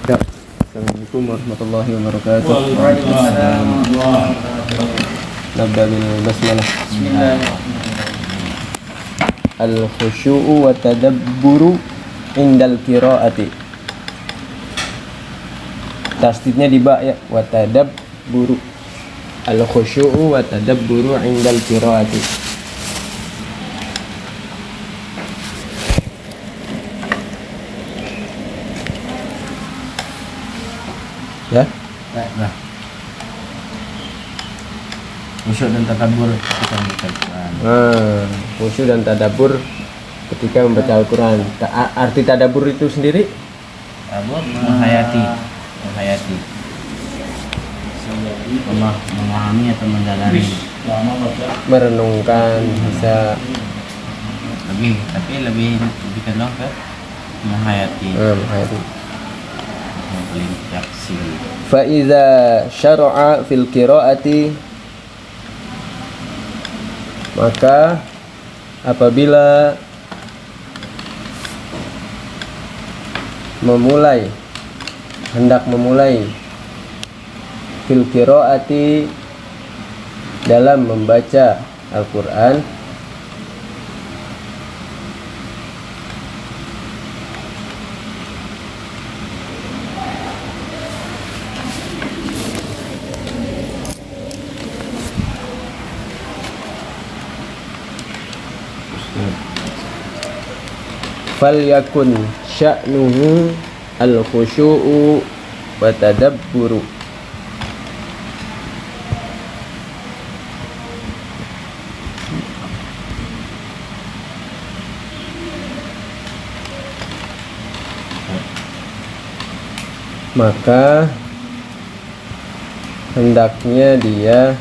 Ya. Assalamualaikum warahmatullahi wabarakatuh. Waalaikumsalam. Nabda bil basmalah. Bismillahirrahmanirrahim. Al-khusyu'u wa tadabburu indal qiraati. Tasdidnya di ba ya, wa tadabburu. Al-khusyu'u wa tadabburu indal qiraati. Ya. Nah, khusyuk dan tadabbur ketika membaca Al-Quran. Khusyuk dan tadabbur ketika membaca Al-Quran. Arti tadabbur itu sendiri? Tadabbur menghayati, memahami atau mendalami. Merenungkan, bisa Tapi lebih cenderung ke menghayati. menghayati. Berinteraksi. Fa iza syara'a fil qiraati, maka apabila hendak memulai fil qiraati dalam membaca Al-Qur'an, falyakun sya'nuhu al-khusyu'u wa tadabburu. Maka hendaknya dia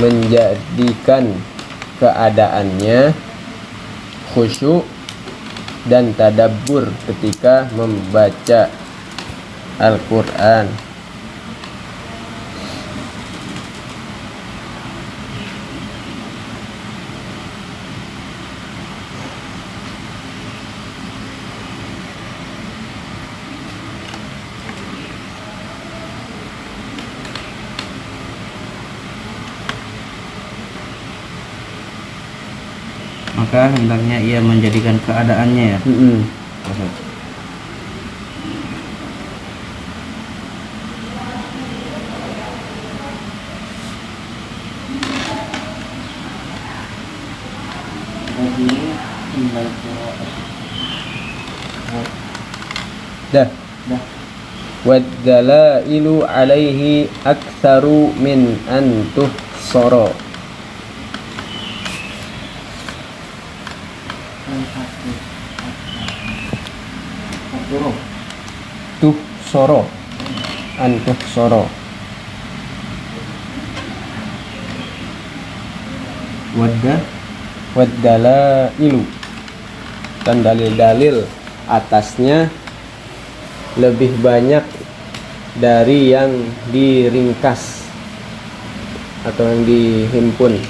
menjadikan keadaannya khusyuk dan tadabbur ketika membaca Al-Quran. Maka hendaknya ia menjadikan keadaannya ya. Dah. Wad-dalailu alaihi aktsaru min an tuhsara. Tuhsara, an tuhsara. Wad-dalailu, dan dalil-dalil atasnya lebih banyak dari yang diringkas atau yang dihimpun.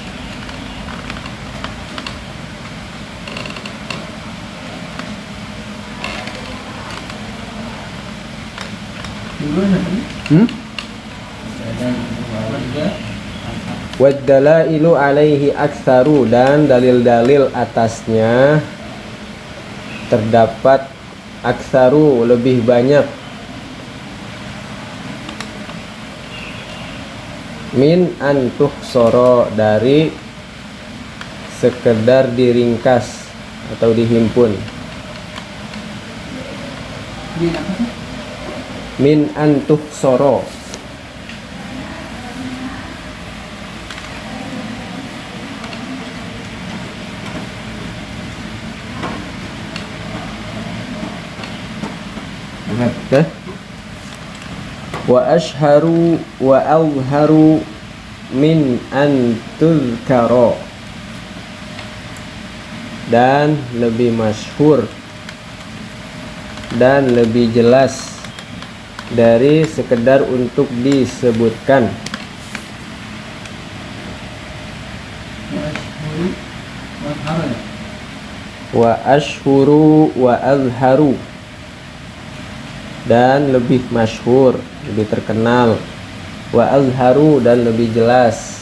Wad-dalailu alaihi aktsaru, dan dalil-dalil atasnya terdapat aktsaru, lebih banyak, min an tuhsara, dari sekedar diringkas atau dihimpun. Min an tuhsara, wa ashharu wa azharu min an tuzkara, dan lebih masyhur dan lebih jelas dari sekedar untuk disebutkan. Wa ashhuru wa azharu, dan lebih masyhur, lebih terkenal. Wa azharu dan lebih jelas.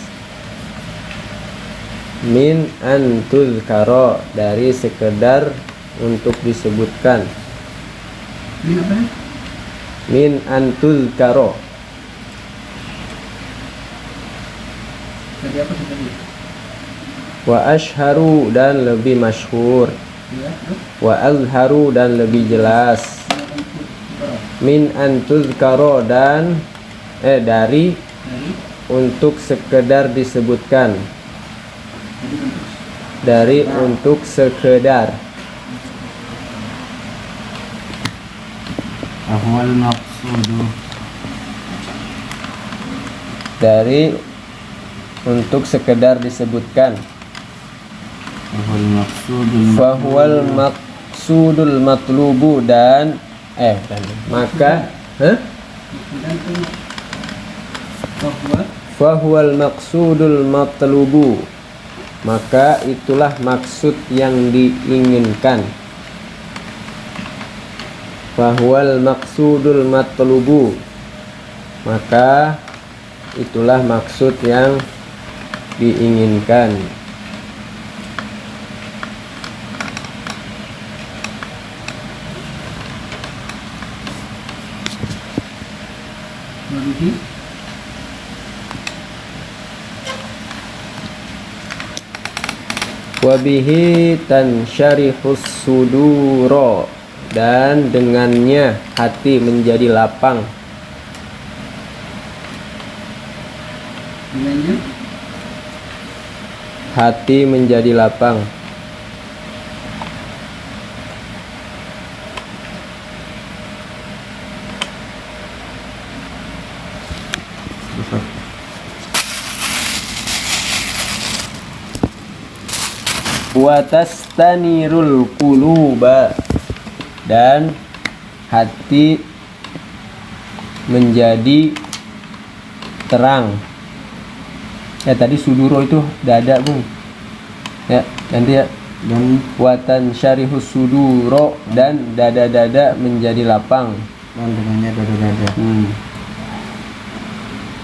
Min an tuzkara dari sekedar untuk disebutkan. Min apa ya? Min an tuzkara. Tadi apa tadi? Wa ashharu dan lebih masyhur. Ya, terus? Wa azharu dan lebih jelas. Min an tuzkara dan dari untuk sekedar disebutkan. Dari untuk sekedar. Ahwal maqsudu. Dari untuk sekedar disebutkan. Ahwal maqsudul Fahuwal maksudul matlubu dan maka fahuwal maksudul matlubu, maka itulah maksud yang diinginkan. Fahuwal maksudul matlubu, maka itulah maksud yang diinginkan. Wabihi tansyarihus suduro, dan dengannya hati menjadi lapang. Dengannya Hati menjadi lapang. Wa tastanirul quluba, dan hati menjadi terang. Tadi suduro itu dada, Bung. Ya, nanti ya. dan Watan syarihus suduro, dan dada-dada menjadi lapang. dengannya dada-dada.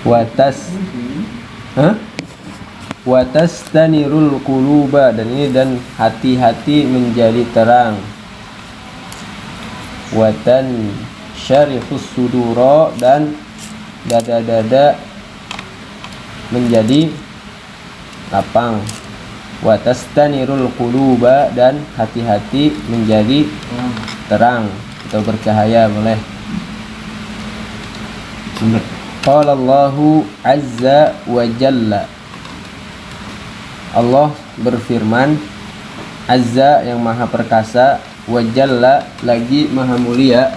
Watas Watas tanirul quluba, dan ini dan hati-hati menjadi terang. Watan syarihus suduro, dan dada-dada menjadi lapang. Watas tanirul quluba, dan hati-hati menjadi terang atau bercahaya, boleh. Qala Allahu azza wa jalla, Allah berfirman, azza yang maha perkasa, wa jalla lagi maha mulia.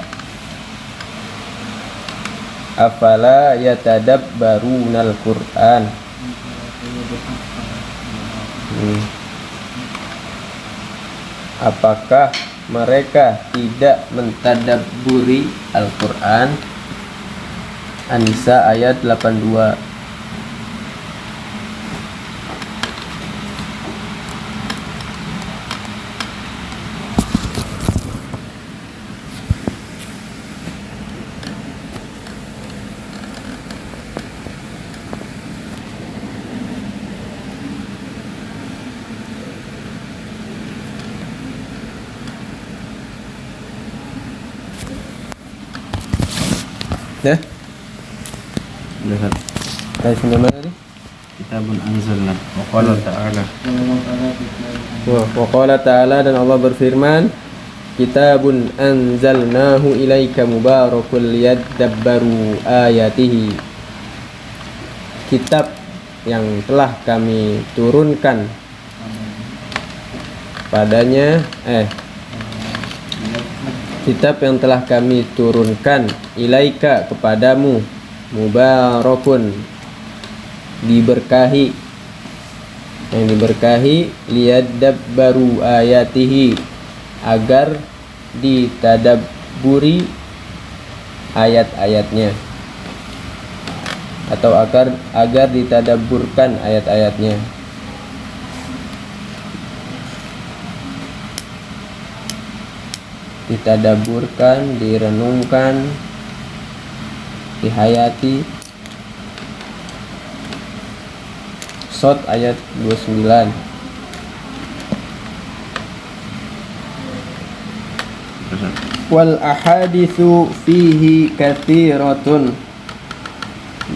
Afala yatadabbarunal Qur'an, apakah mereka tidak mentadabburi Al-Qur'an? An-Nisa ayat 82. Ya, Lihat dari mana tadi? kitabun anzalna wa qala ta'ala. Wa qala ta'ala, dan Allah berfirman, kitabun anzalnahu ilaika mubarakul liyadabbaru ayatihi, kitab yang telah kami turunkan padanya kitab yang telah kami turunkan ilaika kepadamu, mubarakun diberkahi, yang diberkahi, liyadabbaru ayatihi agar ditadabburi ayat-ayatnya, atau agar ditadabburkan ayat-ayatnya. ditadaburkan, direnungkan, dihayati. Shad ayat 29. Wal ahaditsu fihi katsiratun,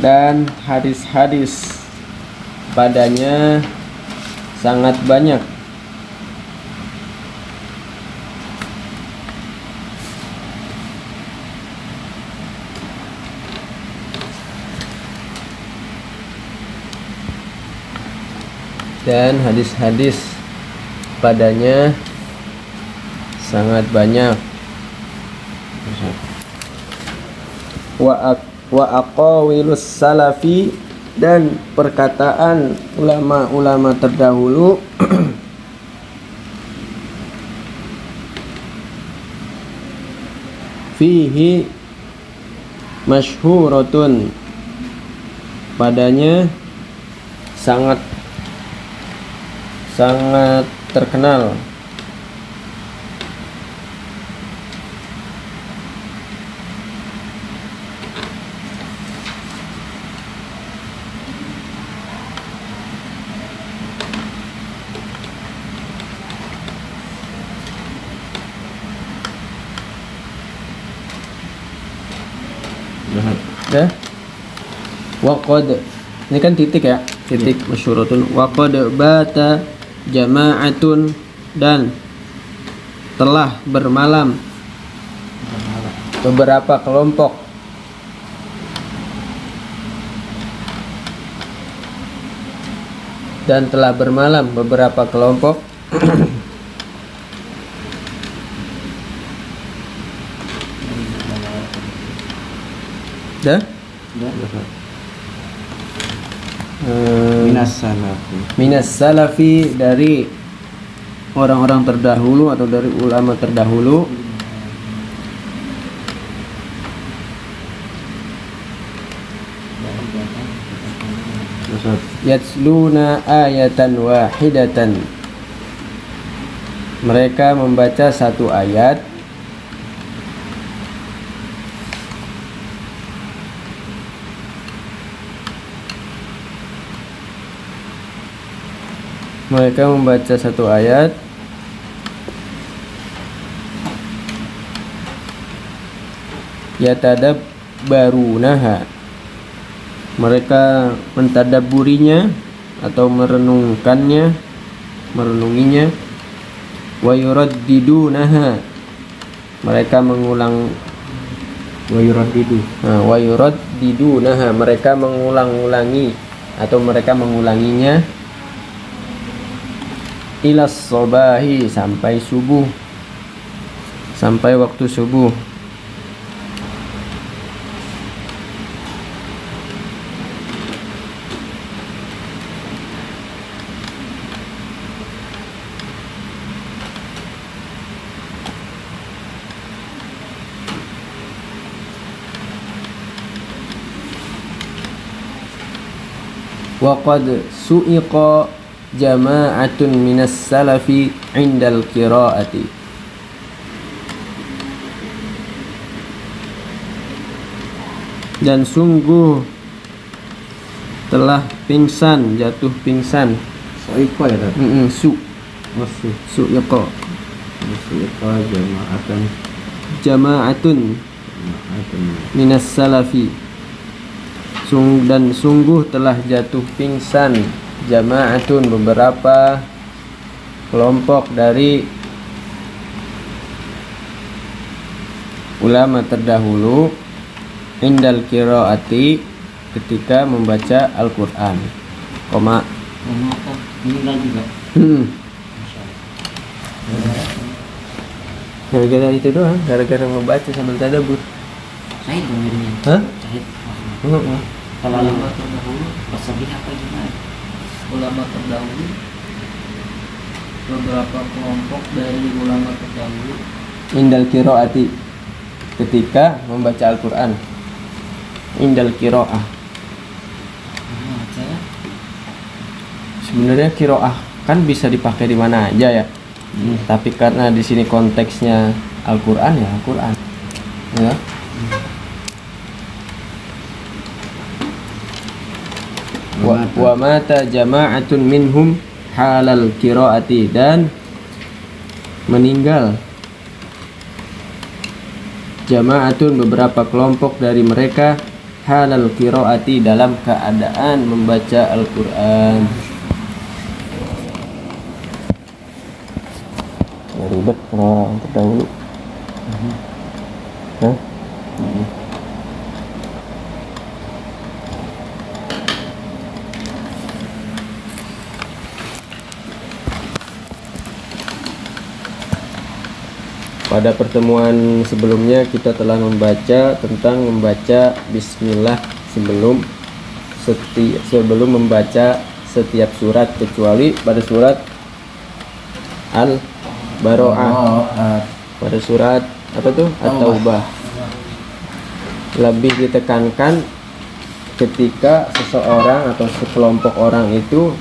dan hadis-hadis padanya sangat banyak. Dan hadis-hadis padanya sangat banyak. Wa aqawilus salafi, dan perkataan ulama-ulama terdahulu fihi masyhuratun, padanya sangat terkenal. Ya. Waqad, ini kan titik ya, titik masyhuratun. Waqad bata jama'atun, dan telah bermalam beberapa kelompok. Dan telah bermalam beberapa kelompok. Dah? Minas salafi, dari orang-orang terdahulu atau dari ulama terdahulu. Yatsluna ayatan wahidatan, mereka membaca satu ayat. Mereka membaca satu ayat yatadabbarunaha, mereka mentadabburinya atau merenunginya. Wa yuraddidunaha, mereka mengulang. Wa yuraddidunaha, mereka mengulang-ulangi atau mereka mengulanginya. Ilas sobahi, sampai subuh, sampai waktu subuh. Waqad su'iqa jama'atun minas salafi indal qiraati, dan sungguh telah pingsan, jatuh pingsan. Soiko ya tadi. Su'iqa jama'atun minas salafi, dan sungguh telah jatuh pingsan jama'atun, beberapa kelompok dari ulama terdahulu indal qiraati, ketika membaca Al-Qur'an. Meninggal juga. Gara-gara itu doang, gara-gara membaca sambil tadabbur. Syahid dong jadinya. Hah? Syahid. Kalau ulama terdahulu, Bersedih apa gimana? ulama terdahulu, beberapa kelompok dari ulama terdahulu Indal qiraati, ketika membaca Al-Qur'an. Indal qiraah, sebenarnya qiraah kan bisa dipakai di mana aja ya. Tapi karena di sini konteksnya Al-Quran ya Al-Quran ya. Wa mata jama'atun minhum halal qiraati, dan meninggal jama'atun beberapa kelompok dari mereka halal qiraati dalam keadaan membaca Al-Quran. Ya, ribet kalau orang terdahulu. Hah? Pada pertemuan sebelumnya kita telah membaca tentang membaca bismillah sebelum membaca setiap surat, kecuali pada surat Al-Baro'ah. Pada surat apa tuh? At-Taubah. Lebih ditekankan ketika seseorang atau sekelompok orang itu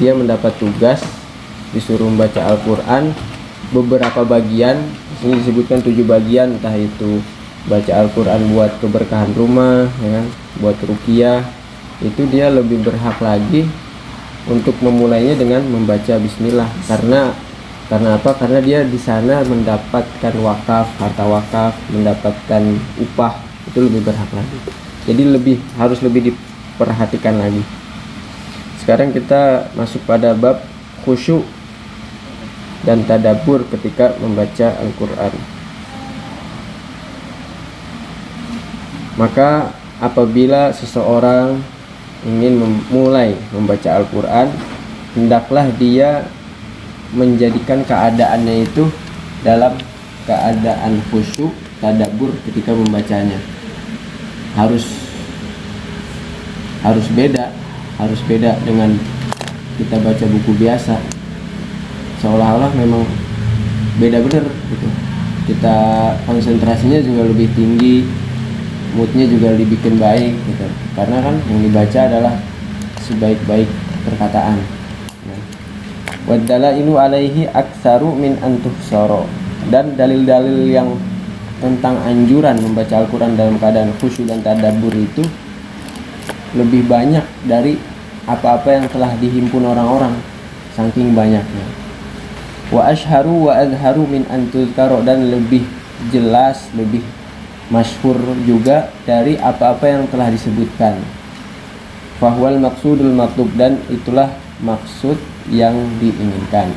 dia mendapat tugas disuruh membaca Al-Quran beberapa bagian. Ini disebutkan 7 bagian, entah itu baca Al-Quran buat keberkahan rumah ya kan, buat ruqyah, itu dia lebih berhak lagi untuk memulainya dengan membaca bismillah. Karena apa? Karena dia di sana mendapatkan wakaf, harta wakaf, mendapatkan upah, itu lebih berhak lagi. Jadi harus lebih diperhatikan lagi. Sekarang kita masuk pada bab khusyuk dan tadabbur ketika membaca Al-Quran. Maka apabila seseorang ingin memulai membaca Al-Quran, hendaklah dia menjadikan keadaannya itu dalam keadaan khusyuk, tadabbur ketika membacanya. Harus beda dengan kita baca buku biasa. Seolah-olah memang beda bener gitu. Kita konsentrasinya juga lebih tinggi, moodnya juga dibikin baik gitu. Karena kan yang dibaca adalah sebaik-baik perkataan. Waddalailu alaihi aktsaru min antuhsara, dan dalil-dalil yang tentang anjuran membaca Al-Quran dalam keadaan khusyuk dan tadabbur itu lebih banyak dari apa-apa yang telah dihimpun orang-orang, saking banyaknya. Wa ashharu wa azharu min antuzkaro, dan lebih jelas, lebih masyhur juga dari apa-apa yang telah disebutkan. Fahwal maksudul matlub, dan itulah maksud yang diinginkan.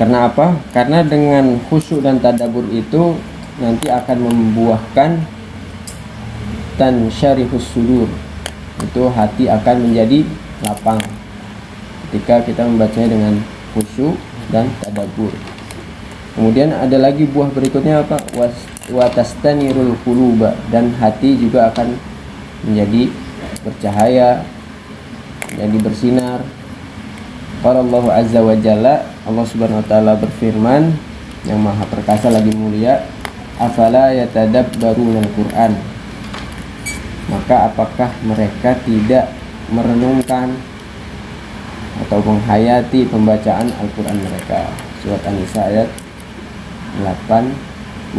Karena apa? Karena dengan khusyuk dan tadabbur itu nanti akan membuahkan tansyarihus sudur, itu hati akan menjadi lapang ketika kita membacanya dengan khusyuk dan tadabbur. Kemudian ada lagi buah berikutnya apa? Watastanirul quluba, dan hati juga akan menjadi bercahaya, jadi bersinar. Qala Allah azza wa jalla, Allah subhanahu wa ta'ala berfirman yang maha perkasa lagi mulia, afala yatadabbaruna al-Qur'an, maka apakah mereka tidak merenungkan atau menghayati pembacaan Al-Quran mereka. Surat An-Nisa ayat 82.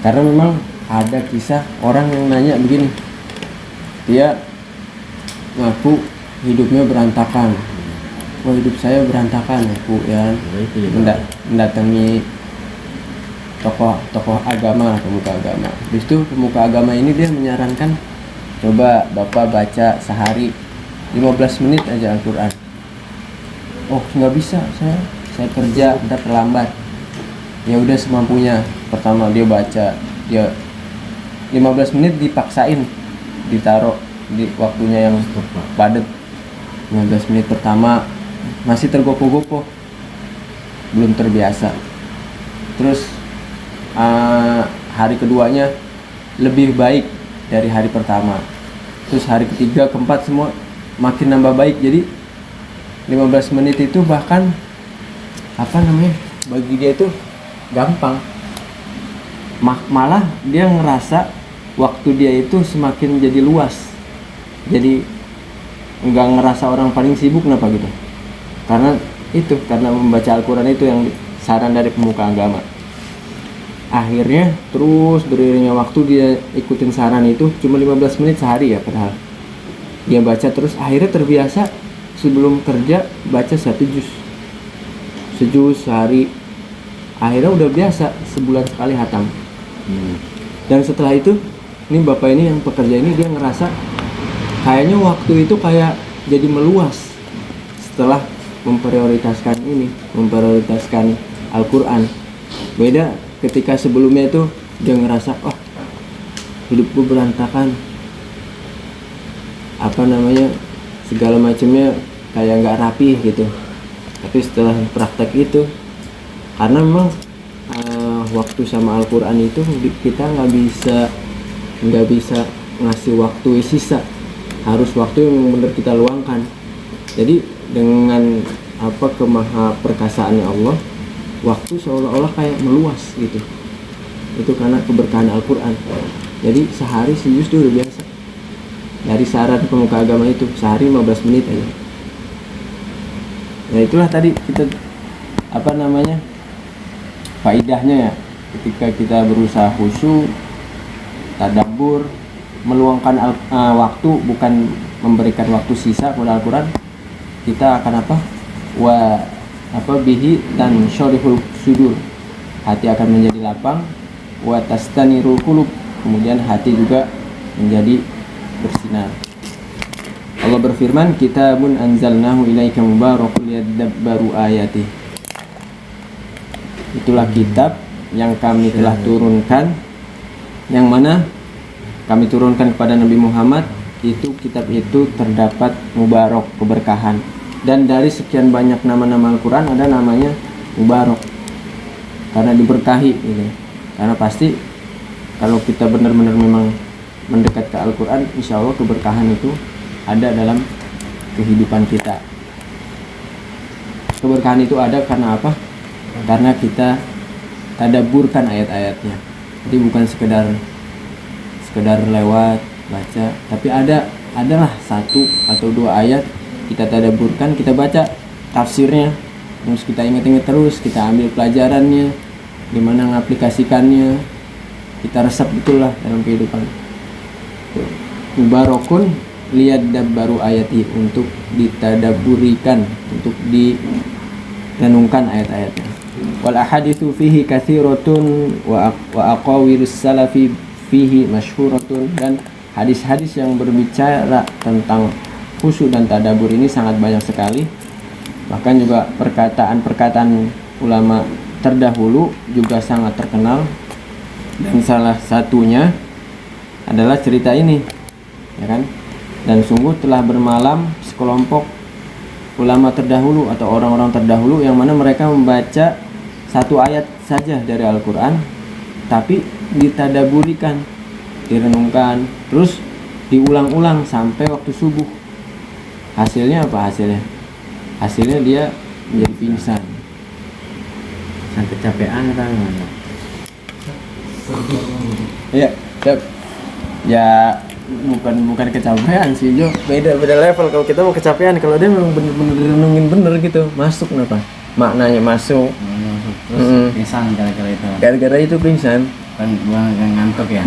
Karena memang ada kisah orang yang nanya begini, dia ngaku hidupnya berantakan. Wah, hidup saya berantakan aku ya. Mendatangi tokoh agama, pemuka agama. Habis itu pemuka agama ini dia menyarankan, coba Bapak baca sehari 15 menit aja Al-Quran. Oh, nggak bisa, saya kerja, ntar terlambat. Ya udah semampunya. Pertama dia baca, dia 15 menit dipaksain, ditaruh di waktunya yang padat. 15 menit pertama masih tergopoh-gopoh, belum terbiasa. Terus hari keduanya lebih baik dari hari pertama. Terus hari ketiga, keempat semua makin nambah baik. Jadi 15 menit itu bahkan bagi dia itu gampang. Malah dia ngerasa waktu dia itu semakin jadi luas. Jadi nggak ngerasa orang paling sibuk, kenapa gitu? Karena membaca Al-Quran itu yang saran dari pemuka agama. Akhirnya terus beriringnya waktu dia ikutin saran itu, cuma 15 menit sehari ya padahal. Dia baca terus, akhirnya terbiasa sebelum kerja baca 1 juz. Sejuz sehari. Akhirnya udah biasa, sebulan sekali hatam. Dan setelah itu, ini bapak ini yang pekerja ini dia ngerasa kayaknya waktu itu kayak jadi meluas setelah memprioritaskan Al-Quran. Beda ketika sebelumnya itu dia ngerasa, oh hidupku berantakan, segala macamnya kayak nggak rapi gitu. Tapi setelah praktek itu, karena memang waktu sama Al-Quran itu kita nggak bisa ngasih waktu sisa, harus waktu yang benar kita luangkan. Jadi dengan kemaha perkasaannya Allah, waktu seolah-olah kayak meluas gitu. Itu karena keberkahan Al-Quran. Jadi sehari sejuz itu udah biasa. Dari saran pemuka agama itu sehari 15 menit aja. Nah itulah tadi kita faidahnya ya, ketika kita berusaha khusyuk, tadabbur, meluangkan waktu, bukan memberikan waktu sisa pada Al-Quran, kita akan bihi dan syarihul sudur, hati akan menjadi lapang, wa tastanirul qulub, kemudian hati juga menjadi bersinar. Allah berfirman, kitabun anzalnahu ilaika mubarakun liyadabbaru ayatih. Itulah kitab yang kami telah turunkan, yang mana kami turunkan kepada Nabi Muhammad. Itu kitab itu terdapat mubarak, keberkahan. Dan dari sekian banyak nama-nama Al-Quran ada namanya mubarak karena diberkahi gitu. Karena pasti kalau kita benar-benar memang mendekat ke Al-Quran, insya Allah keberkahan itu ada dalam kehidupan kita. Keberkahan itu ada karena apa? Karena kita tadabburkan ayat-ayatnya. Jadi bukan sekedar lewat baca, tapi adalah 1 atau 2 ayat kita tadabburkan, kita baca tafsirnya, terus kita ingat-ingat terus, kita ambil pelajarannya, gimana mengaplikasikannya, kita resap betul lah dalam kehidupan. Mubarakun liyadabbaru ayati, untuk ditadabburikan, untuk direnungkan ayat-ayatnya. Wal ahaditsu fihi katsiratun wa aqawilus salafi fihi masyhuratun, dan hadis-hadis yang berbicara tentang khusyuk dan tadabbur ini sangat banyak sekali. Bahkan juga perkataan-perkataan ulama terdahulu juga sangat terkenal, dan salah satunya adalah cerita ini, ya kan? Dan sungguh telah bermalam sekelompok ulama terdahulu atau orang-orang terdahulu yang mana mereka membaca 1 ayat saja dari Al-Quran, tapi ditadaburikan, direnungkan, terus diulang-ulang sampai waktu subuh. Hasilnya apa hasilnya? Hasilnya dia menjadi pingsan. Sampai kecapean kan? Iya, ya bukan kecapean sih Jo, beda level. Kalau kita mau kecapean, kalau dia memang bener-bener direnungin bener gitu, masuk kenapa? Maknanya masuk. Terus pingsan gara-gara itu. Gara-gara itu pingsan. Kan gua ngantuk ya.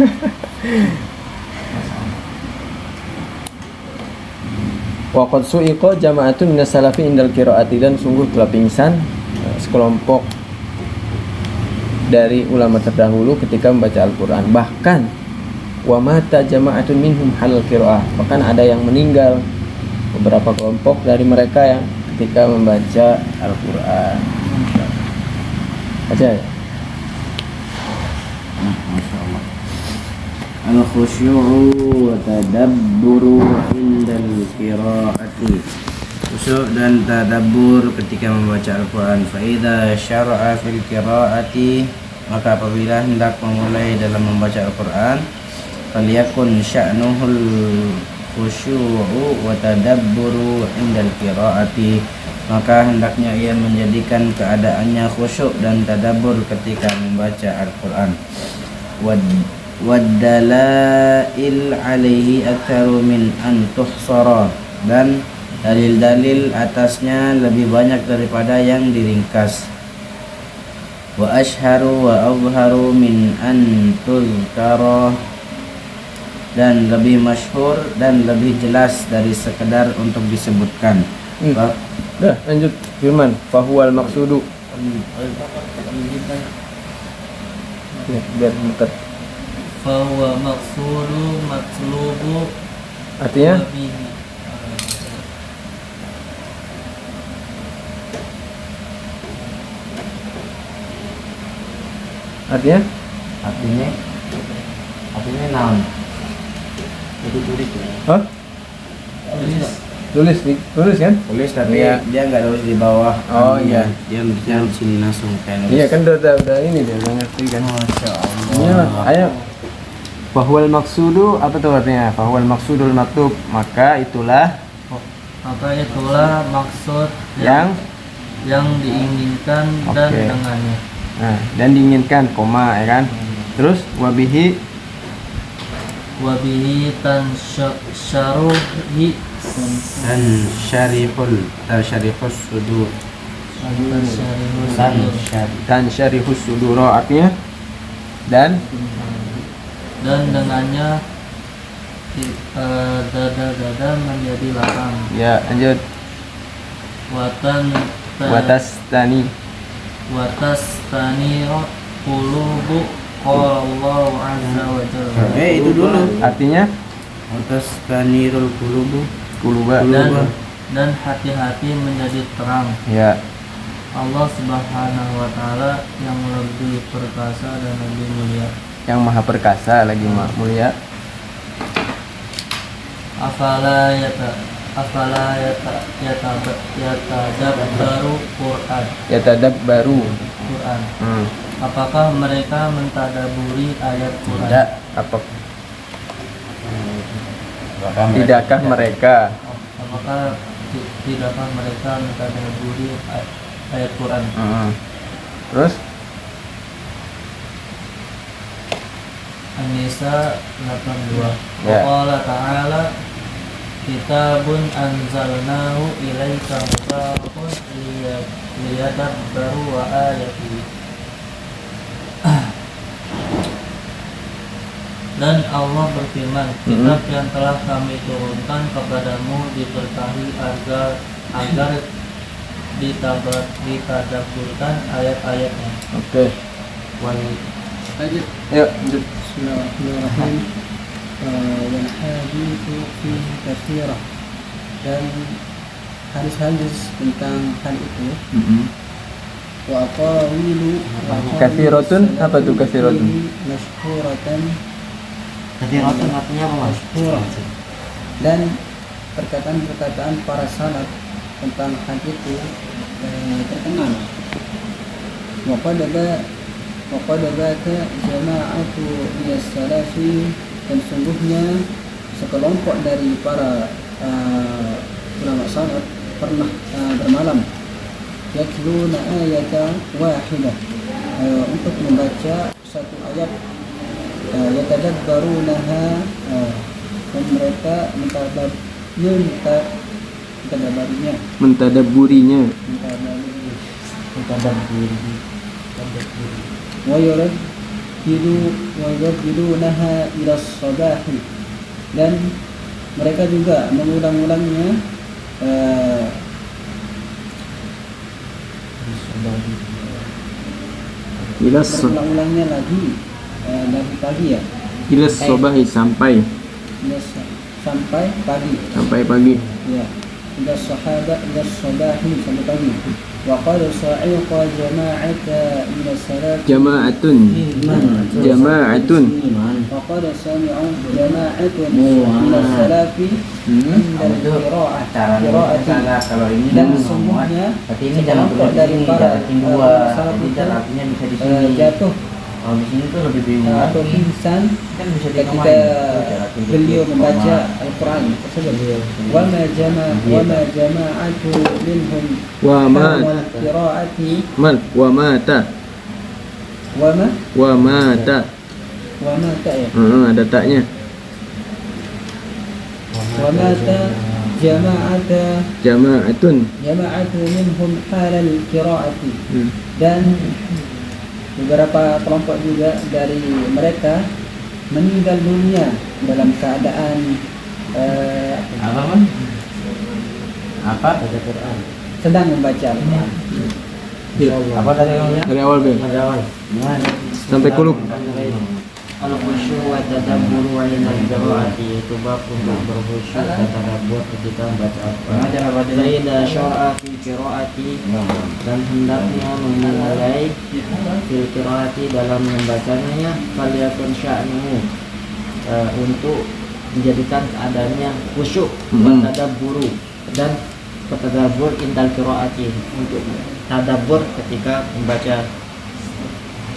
Wa qad su'iqa jama'atun minas salafi indal qiraati, dan sungguh telah pingsan sekelompok dari ulama terdahulu ketika membaca Al-Quran. Bahkan wa mata jama'atun minhum halal qiraah, bahkan ada yang meninggal, beberapa kelompok dari mereka yang ketika membaca Al-Quran. Baca ya? Masyaallah. Al-khusyu'u wa tadabburu indal qiraati. Khusyuk dan tadabbur ketika membaca Al-Quran. Fa idza syara'a fil qiraati, maka apabila hendak memulai dalam membaca Al-Quran, faliyakun sya'nuhul khusyu'u wa tadabburu indal qiraati, maka hendaknya ia menjadikan keadaannya khusyuk dan tadabbur ketika membaca Al-Quran. Waddalail alaihi aktsaru min an tuhsara, dan dalil-dalil atasnya lebih banyak daripada yang diringkas. wa ashharu wa azharu min an tuzkara, dan lebih masyhur dan lebih jelas dari sekedar untuk disebutkan. Dah, lanjut firman fahuwal maksudu. Ya, biar dekat. Fahuwa maqsudu matlubu Artinya wabihi. artinya Artinya naon? Itu tulis ya. hah? Tulis kan? Tulis tapi Iya. dia nggak tulis di bawah. Oh, iya. Dia di sini langsung kayak nulis. Iya kan udah ini dia udah ngerti kan. Masya Allah. Iya, ayo. Fahuwal maksudu apa tuh artinya? Fahuwal maksudul maktub, maka itulah Maka itulah maksud yang yang diinginkan dan Oke. dengannya. dan diinginkan, koma ya kan. Terus wabihi Wabihi tansyaruhi Dan syarihus sudur. dan syarihus suduro, artinya dan dengannya dada-dada menjadi lapang. ya lanjut watas tani Watas taniro qulubu qala Allah azza wa jalla. Itu dulu. artinya Atas kanirul qulubu. kuluba Dan hati-hati menjadi terang. ya. Allah subhanahu wa ta'ala yang lebih perkasa dan lebih mulia. Yang maha perkasa lagi mulia. Afala yatadabbaru Quran. Ya tadab baru. Quran. Apakah mereka mentadaburi ayat Quran? Tidak. Apa? Tidakkah mereka? Apakah tidakkah mereka mentadaburi ayat Quran? Terus An-Nisa 82. Ya. Qala ta'ala kitabun anzalnahu ilaika mubarakun liyadabbaru wa ayatihi. Dan Allah berfirman, kitab yang telah kami turunkan kepadamu diberkahi agar ditadabburkan ayat-ayatnya. oke. Lanjut. Yuk lanjut. Bismillahirrahmanirrahim. Wal hadithu fihi katsirah, dan hadis-hadis tentang hal itu. Wa qawilu Katsiratun, apa tuh katsiratun? Masyhuratan. Katsiratun artinya apa, Mas? Masyhurah. Dan perkataan-perkataan para salaf tentang hal itu terkenal. Waqad bata jama'atu minas salafi, dan sungguhnya sekelompok dari para ulama salaf pernah bermalam yatluna ayata wahidah, untuk membaca satu ayat, yatadabbarunaha, dan mereka Mentadabburinya. Wayurabbidunaha ila sabahi, dan mereka juga mengulang-ulangnya mengulang-ulangnya lagi dari pagi ya. Ilas sobahi sampai sampai pagi ya. Ila sabahi sampai pagi. Wa qad sa'iqa jama'ata min as-salaf jama'atun. وقد سمعوا جماعة من السلف عند القراءة Kalau ini dan semuanya berarti ini jangan sekelompok tulis dari ini, para jaratin dua. salaf Jadi itu artinya bisa di sini. jatuh Kalau di sini tuh lebih bingung atau lagi. pingsan Kan bisa ketika dikomain. beliau membaca Al-Quran tersebut. Wama jama'atu minhum Wa ma qiraati wa mata. wama ya. Ada taknya. Wamata Jama'atun. jama'atu minhum halal qiraati, dan beberapa kelompok juga dari mereka meninggal dunia dalam keadaan Apa man? Apa? Baca Quran. sedang membaca Al-Quran. Apa tadi ngomongnya? Dari awal Ben. Sampai kulub. Al-khusyuk wa tadabbur wa al-qiraati itu bab untuk berkhusyuk dan tadabbur ketika membaca Al-Quran. Faida syar'a fil qiraati dan hendaknya memulai fil qiraati dalam membacanya faliyakun sya'nuhu untuk menjadikan keadaannya khusyuk wa tadabburu dan tadabbur indal qiraati untuk tadabbur ketika membaca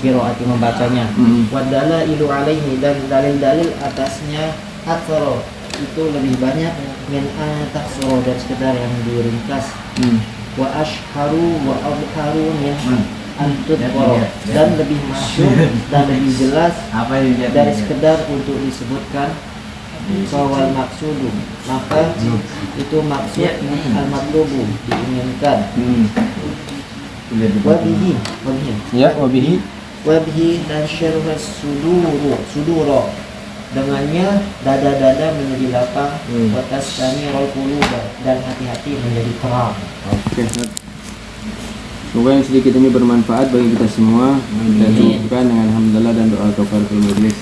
qiraati membacanya. Wadala ilu alaihi dan dalil-dalil atasnya aksara itu lebih banyak min taksara dan sekedar yang diringkas. Wa ashharu wa abharu min antut dan lebih masyhur dan lebih jelas Apa yang dia dari sekedar untuk disebutkan sawal maksudu, maka itu maksud al-matlubu diinginkan. Wabihi Ya, wabihi. wabihi dan syarhas suduro dengannya dada-dada menjadi lapang, watas kami quluba dan hati-hati menjadi terang. Oke, Ustaz. Semoga yang sedikit ini bermanfaat bagi kita semua. Kita cukupkan dengan alhamdulillah dan doa kafaratul majelis.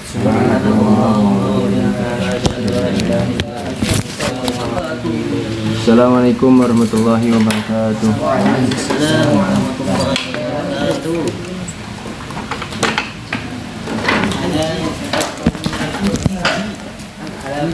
Assalamualaikum warahmatullahi wabarakatuh. Waalaikumsalam warahmatullahi wabarakatuh. Ada